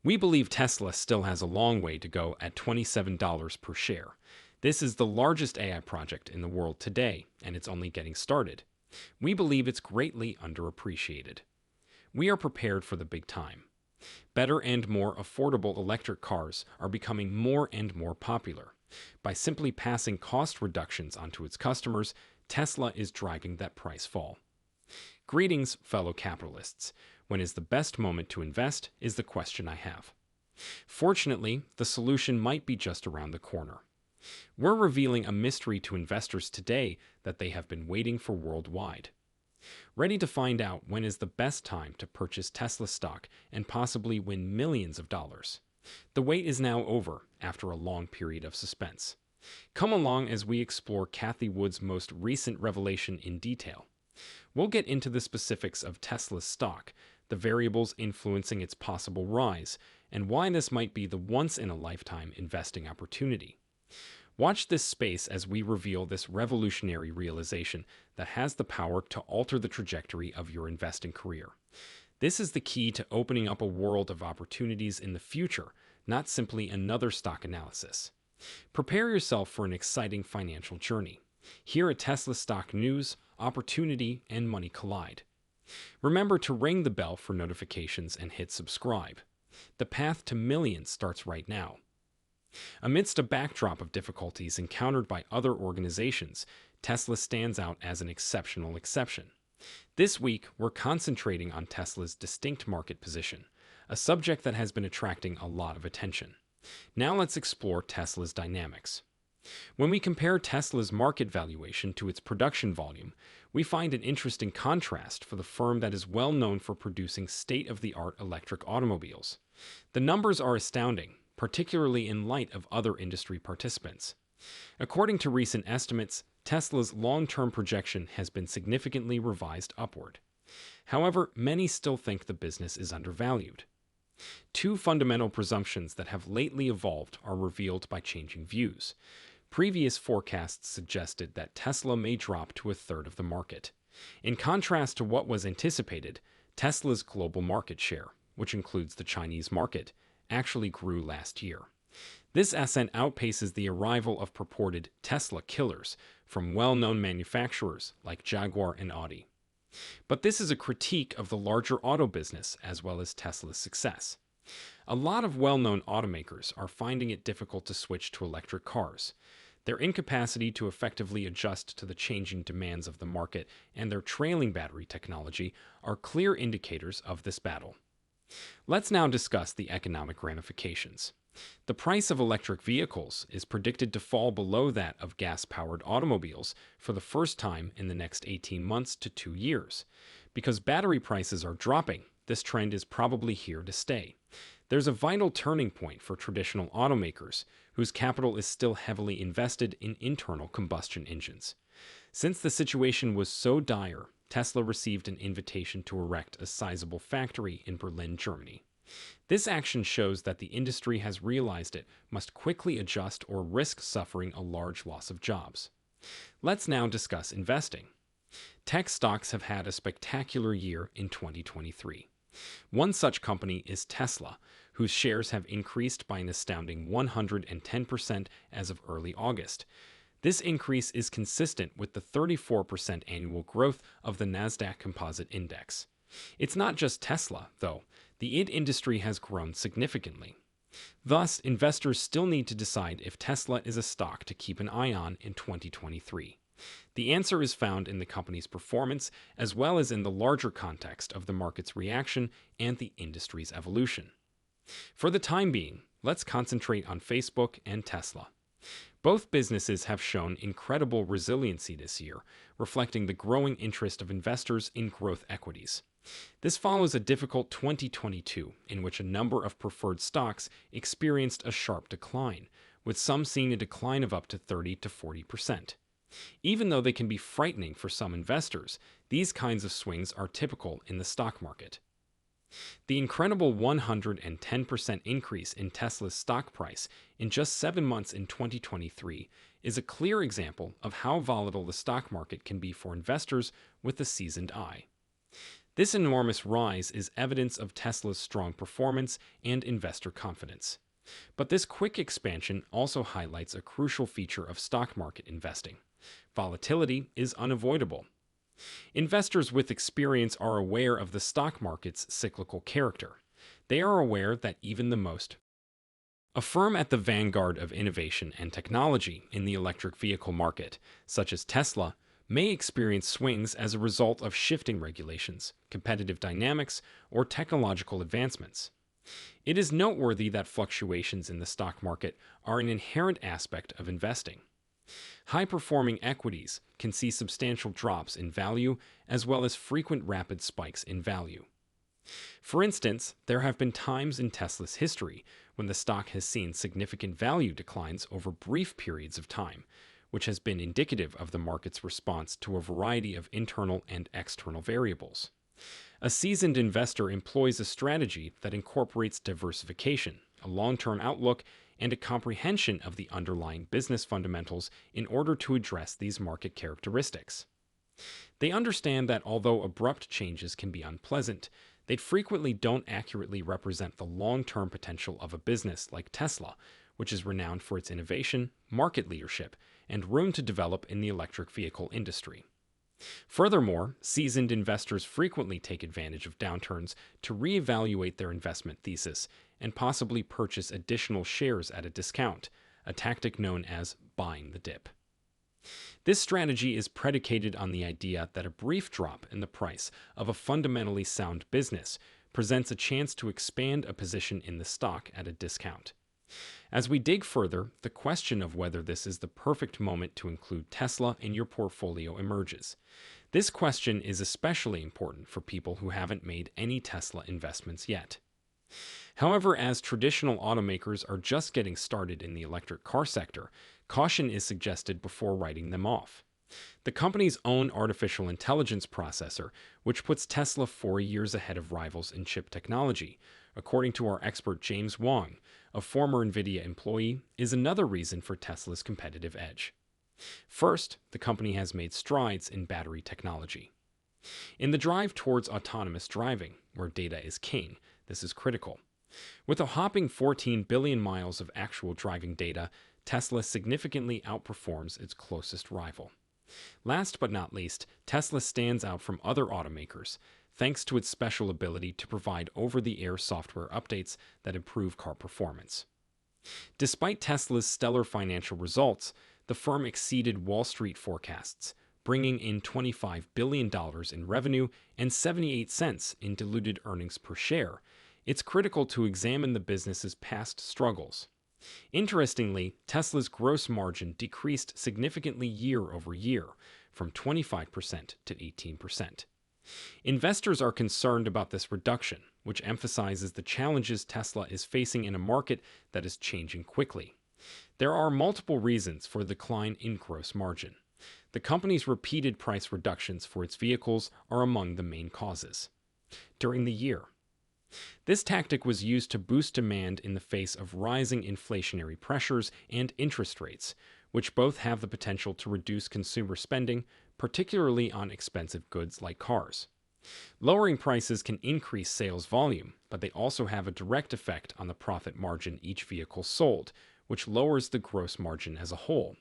We believe Tesla still has a long way to go at $27 per share. This is the largest AI project in the world today, and it's only getting started. We believe it's greatly underappreciated. We are prepared for the big time. Better and more affordable electric cars are becoming more and more popular. By simply passing cost reductions onto its customers, Tesla is driving that price fall. Greetings, fellow capitalists. When is the best moment to invest is the question I have. Fortunately, the solution might be just around the corner. We're revealing a mystery to investors today that they have been waiting for worldwide. Ready to find out when is the best time to purchase Tesla stock and possibly win millions of dollars? The wait is now over after a long period of suspense. Come along as we explore Cathie Wood's most recent revelation in detail. We'll get into the specifics of Tesla's stock, the variables influencing its possible rise, and why this might be the once-in-a-lifetime investing opportunity. Watch this space as we reveal this revolutionary realization that has the power to alter the trajectory of your investing career. This is the key to opening up a world of opportunities in the future, not simply another stock analysis. Prepare yourself for an exciting financial journey. Here at Tesla Stock News, opportunity and money collide. Remember to ring the bell for notifications and hit subscribe. The path to millions starts right now. Amidst a backdrop of difficulties encountered by other organizations, Tesla stands out as an exceptional exception. This week, we're concentrating on Tesla's distinct market position, a subject that has been attracting a lot of attention. Now let's explore Tesla's dynamics. When we compare Tesla's market valuation to its production volume, we find an interesting contrast for the firm that is well known for producing state-of-the-art electric automobiles. The numbers are astounding, particularly in light of other industry participants. According to recent estimates, Tesla's long-term projection has been significantly revised upward. However, many still think the business is undervalued. Two fundamental presumptions that have lately evolved are revealed by changing views. Previous forecasts suggested that Tesla may drop to a third of the market. In contrast to what was anticipated, Tesla's global market share, which includes the Chinese market, actually grew last year. This ascent outpaces the arrival of purported Tesla killers from well-known manufacturers like Jaguar and Audi. But this is a critique of the larger auto business as well as Tesla's success. A lot of well-known automakers are finding it difficult to switch to electric cars. Their incapacity to effectively adjust to the changing demands of the market and their trailing battery technology are clear indicators of this battle. Let's now discuss the economic ramifications. The price of electric vehicles is predicted to fall below that of gas-powered automobiles for the first time in the next 18 months to 2 years. Because battery prices are dropping, this trend is probably here to stay. There's a vital turning point for traditional automakers, whose capital is still heavily invested in internal combustion engines. Since the situation was so dire, Tesla received an invitation to erect a sizable factory in Berlin, Germany. This action shows that the industry has realized it must quickly adjust or risk suffering a large loss of jobs. Let's now discuss investing. Tech stocks have had a spectacular year in 2023. One such company is Tesla, whose shares have increased by an astounding 110% as of early August. This increase is consistent with the 34% annual growth of the Nasdaq Composite Index. It's not just Tesla, though. The IT industry has grown significantly. Thus, investors still need to decide if Tesla is a stock to keep an eye on in 2023. The answer is found in the company's performance as well as in the larger context of the market's reaction and the industry's evolution. For the time being, let's concentrate on Facebook and Tesla. Both businesses have shown incredible resiliency this year, reflecting the growing interest of investors in growth equities. This follows a difficult 2022 in which a number of preferred stocks experienced a sharp decline, with some seeing a decline of up to 30 to 40%. Even though they can be frightening for some investors, these kinds of swings are typical in the stock market. The incredible 110% increase in Tesla's stock price in just 7 months in 2023 is a clear example of how volatile the stock market can be for investors with a seasoned eye. This enormous rise is evidence of Tesla's strong performance and investor confidence. But this quick expansion also highlights a crucial feature of stock market investing. Volatility is unavoidable. Investors with experience are aware of the stock market's cyclical character. They are aware that even the most a firm at the vanguard of innovation and technology in the electric vehicle market, such as Tesla, may experience swings as a result of shifting regulations, competitive dynamics, or technological advancements. It is noteworthy that fluctuations in the stock market are an inherent aspect of investing. High-performing equities can see substantial drops in value as well as frequent rapid spikes in value. For instance, there have been times in Tesla's history when the stock has seen significant value declines over brief periods of time, which has been indicative of the market's response to a variety of internal and external variables. A seasoned investor employs a strategy that incorporates diversification, a long-term outlook, and a comprehension of the underlying business fundamentals in order to address these market characteristics. They understand that although abrupt changes can be unpleasant, they frequently don't accurately represent the long-term potential of a business like Tesla, which is renowned for its innovation, market leadership, and room to develop in the electric vehicle industry. Furthermore, seasoned investors frequently take advantage of downturns to reevaluate their investment thesis and possibly purchase additional shares at a discount, a tactic known as buying the dip. This strategy is predicated on the idea that a brief drop in the price of a fundamentally sound business presents a chance to expand a position in the stock at a discount. As we dig further, the question of whether this is the perfect moment to include Tesla in your portfolio emerges. This question is especially important for people who haven't made any Tesla investments yet. However, as traditional automakers are just getting started in the electric car sector, caution is suggested before writing them off. The company's own artificial intelligence processor, which puts Tesla 4 years ahead of rivals in chip technology, according to our expert James Wong, a former NVIDIA employee, is another reason for Tesla's competitive edge. First, the company has made strides in battery technology. In the drive towards autonomous driving, where data is king, this is critical. With a whopping 14 billion miles of actual driving data, Tesla significantly outperforms its closest rival. Last but not least, Tesla stands out from other automakers, thanks to its special ability to provide over-the-air software updates that improve car performance. Despite Tesla's stellar financial results, the firm exceeded Wall Street forecasts, bringing in $25 billion in revenue and 78 cents in diluted earnings per share. It's critical to examine the business's past struggles. Interestingly, Tesla's gross margin decreased significantly year over year, from 25% to 18%. Investors are concerned about this reduction, which emphasizes the challenges Tesla is facing in a market that is changing quickly. There are multiple reasons for the decline in gross margin. The company's repeated price reductions for its vehicles are among the main causes. During the year, this tactic was used to boost demand in the face of rising inflationary pressures and interest rates, which both have the potential to reduce consumer spending, particularly on expensive goods like cars. Lowering prices can increase sales volume, but they also have a direct effect on the profit margin each vehicle sold, which lowers the gross margin as a whole.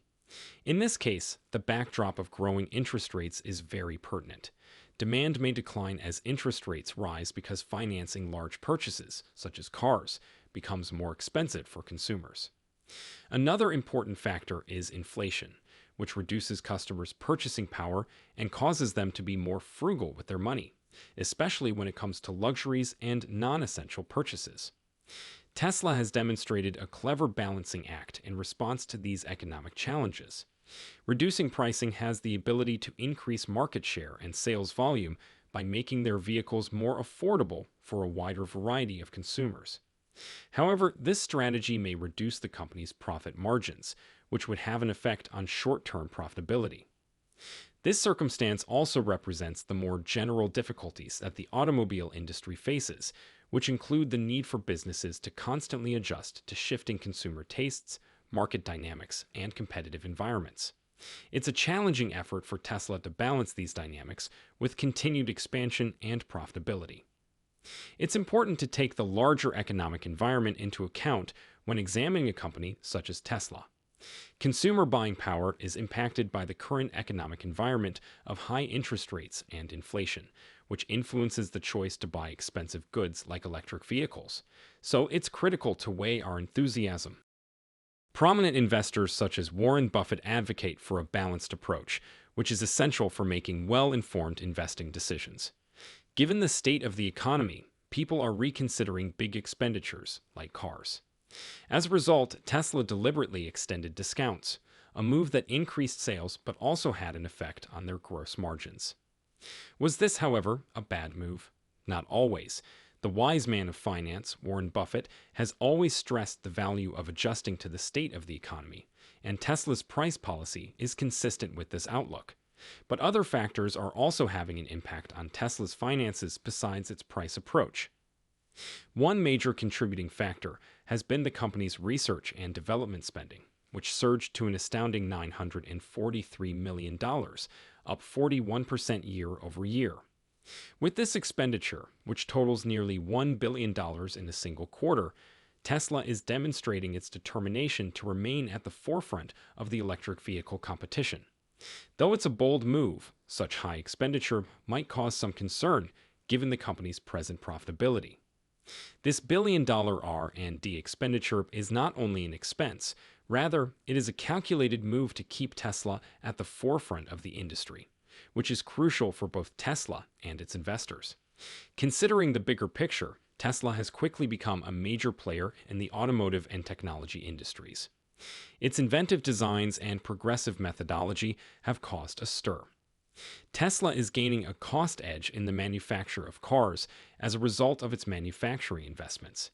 In this case, the backdrop of growing interest rates is very pertinent. Demand may decline as interest rates rise because financing large purchases, such as cars, becomes more expensive for consumers. Another important factor is inflation, which reduces customers' purchasing power and causes them to be more frugal with their money, especially when it comes to luxuries and non-essential purchases. Tesla has demonstrated a clever balancing act in response to these economic challenges. Reducing pricing has the ability to increase market share and sales volume by making their vehicles more affordable for a wider variety of consumers. However, this strategy may reduce the company's profit margins, which would have an effect on short-term profitability. This circumstance also represents the more general difficulties that the automobile industry faces, which include the need for businesses to constantly adjust to shifting consumer tastes, market dynamics, and competitive environments. It's a challenging effort for Tesla to balance these dynamics with continued expansion and profitability. It's important to take the larger economic environment into account when examining a company such as Tesla. Consumer buying power is impacted by the current economic environment of high interest rates and inflation, which influences the choice to buy expensive goods like electric vehicles. So it's critical to weigh our enthusiasm. Prominent investors such as Warren Buffett advocate for a balanced approach, which is essential for making well-informed investing decisions. Given the state of the economy, people are reconsidering big expenditures like cars. As a result, Tesla deliberately extended discounts, a move that increased sales but also had an effect on their gross margins. Was this, however, a bad move? Not always. The wise man of finance, Warren Buffett, has always stressed the value of adjusting to the state of the economy, and Tesla's price policy is consistent with this outlook. But other factors are also having an impact on Tesla's finances besides its price approach. One major contributing factor has been the company's research and development spending, which surged to an astounding $943 million, up 41% year over year. With this expenditure, which totals nearly $1 billion in a single quarter, Tesla is demonstrating its determination to remain at the forefront of the electric vehicle competition. Though it's a bold move, such high expenditure might cause some concern given the company's present profitability. This billion-dollar R&D expenditure is not only an expense, rather, it is a calculated move to keep Tesla at the forefront of the industry, which is crucial for both Tesla and its investors. Considering the bigger picture, Tesla has quickly become a major player in the automotive and technology industries. Its inventive designs and progressive methodology have caused a stir. Tesla is gaining a cost edge in the manufacture of cars as a result of its manufacturing investments.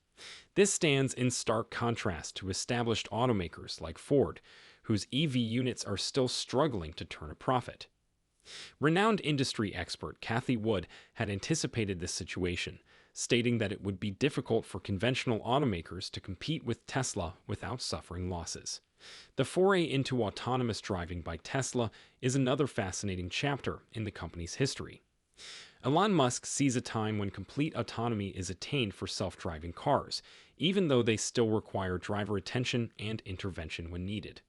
This stands in stark contrast to established automakers like Ford, whose EV units are still struggling to turn a profit. Renowned industry expert Cathie had anticipated this situation, stating that it would be difficult for conventional automakers to compete with Tesla without suffering losses. The foray into autonomous driving by Tesla is another fascinating chapter in the company's history. Elon Musk sees a time when complete autonomy is attained for self-driving cars, even though they still require driver attention and intervention when needed.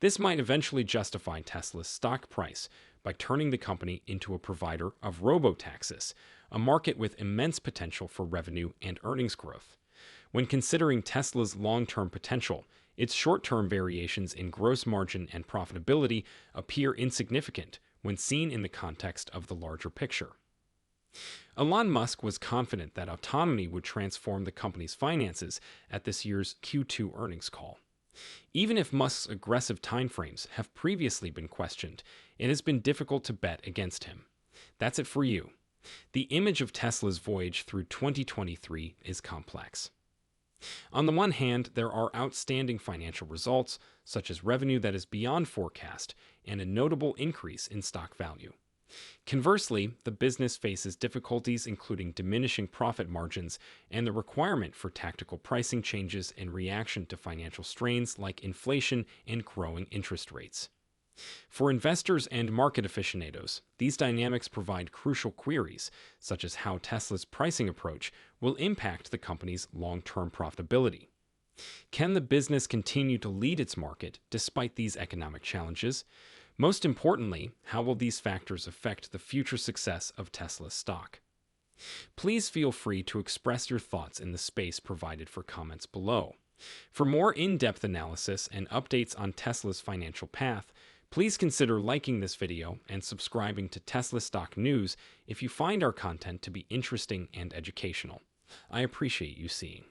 This might eventually justify Tesla's stock price by turning the company into a provider of robotaxis, a market with immense potential for revenue and earnings growth. When considering Tesla's long-term potential, its short-term variations in gross margin and profitability appear insignificant when seen in the context of the larger picture. Elon Musk was confident that autonomy would transform the company's finances at this year's Q2 earnings call. Even if Musk's aggressive timeframes have previously been questioned, it has been difficult to bet against him. That's it for you. The image of Tesla's voyage through 2023 is complex. On the one hand, there are outstanding financial results, such as revenue that is beyond forecast and a notable increase in stock value. Conversely, the business faces difficulties including diminishing profit margins and the requirement for tactical pricing changes in reaction to financial strains like inflation and growing interest rates. For investors and market aficionados, these dynamics provide crucial queries, such as how Tesla's pricing approach will impact the company's long-term profitability. Can the business continue to lead its market despite these economic challenges? Most importantly, how will these factors affect the future success of Tesla's stock? Please feel free to express your thoughts in the space provided for comments below. For more in-depth analysis and updates on Tesla's financial path, please consider liking this video and subscribing to Tesla Stock News if you find our content to be interesting and educational. I appreciate you seeing.